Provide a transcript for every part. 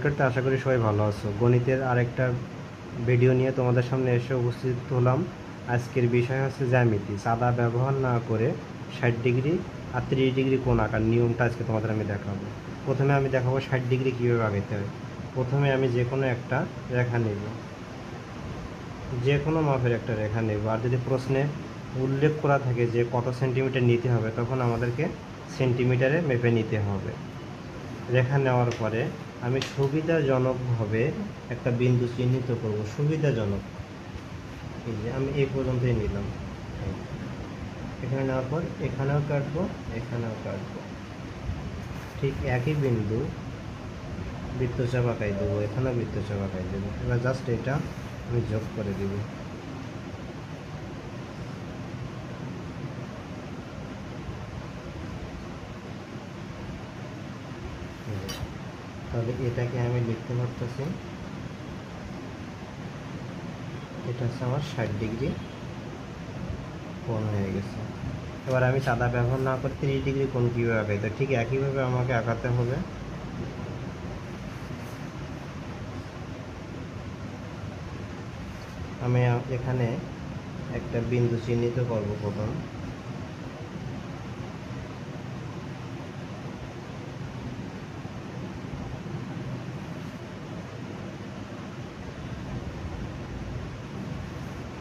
করতে আশা করি সবাই ভালো আছো। গণিতের আরেকটা ভিডিও নিয়ে তোমাদের সামনে এসে উপস্থিত হলাম। আজকের বিষয় হচ্ছে জ্যামিতি। চাঁদা ব্যবহার না করে 60 ডিগ্রি আর 30 ডিগ্রি কোণ আঁকার নিয়মটা আজকে তোমাদের আমি দেখাবো। প্রথমে আমি দেখাবো 60 ডিগ্রি কীভাবে আঁকাতে হয়। প্রথমে আমি যে কোনো একটা রেখা নেব, যে কোনো মাপের একটা রেখা নেব। আর যদি প্রশ্নে উল্লেখ করা থাকে যে কত সেন্টিমিটার নিতে হবে, তখন আমাদেরকে সেন্টিমিটারে মেপে নিতে হবে। রেখা নেওয়ার পরে আমি সুবিধাজনকভাবে একটা বিন্দু চিহ্নিত করব। সুবিধাজনক, এই যে আমি এই পর্যন্তই নিলাম। এখানে নেওয়ার পর এখানেও কাটবো, এখানেও কাটবো, ঠিক একই বিন্দু বৃত্তচাপ আঁকাই দেবো, এখানেও বৃত্তচাপ আঁকাই দেবো। এবার জাস্ট এটা আমি যোগ করে দেব। তাহলে এটাকে আমি লিখতে পারতেছি, এটা হচ্ছে আমার 60 ডিগ্রি কোণ হয়ে গেছে। এবার আমি চাঁদা ব্যবহার না করে 30 ডিগ্রি কোণ কীভাবে আঁকাই, তো ঠিক একইভাবে আমাকে আঁকাতে হবে। আমি এখানে একটা বিন্দু চিহ্নিত করব প্রথম।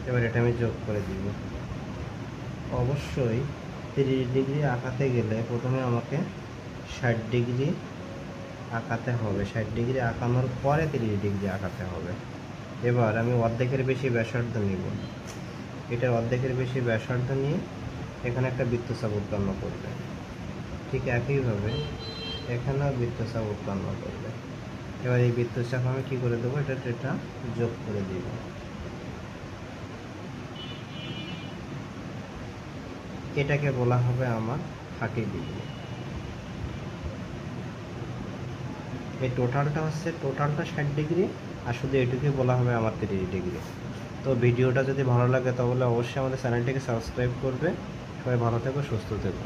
এবার এটা আমি যোগ করে দিব। অবশ্যই 30 ডিগ্রি আঁকাতে গেলে প্রথমে আমাকে 60 ডিগ্রি আঁকাতে হবে। 60 ডিগ্রি আঁকানোর পরে 30 ডিগ্রি আঁকাতে হবে। এবার আমি অর্ধেকের বেশি ব্যাসার্ধ নিব। এটা অর্ধেকের বেশি ব্যাসার্ধ নিয়ে এখানে একটা বৃত্তচাপ উৎপন্ন করবে। ঠিক একইভাবে এখানেও বৃত্তচাপ উৎপন্ন করবে। এবার এই বৃত্তচাপ আমি কী করে দেবো, এটা যোগ করে দিব। এটাকে বলা হবে আমার 30 ডিগ্রি। এই টোটালটা 60 ডিগ্রি, আর শুধু এটুকুই বলা হবে আমার 30 ডিগ্রি। তো ভিডিওটা যদি ভালো লাগে তাহলে অবশ্যই আমাদের চ্যানেলটিকে সাবস্ক্রাইব করবে। সবাই ভালো থেকো, সুস্থ থেকো।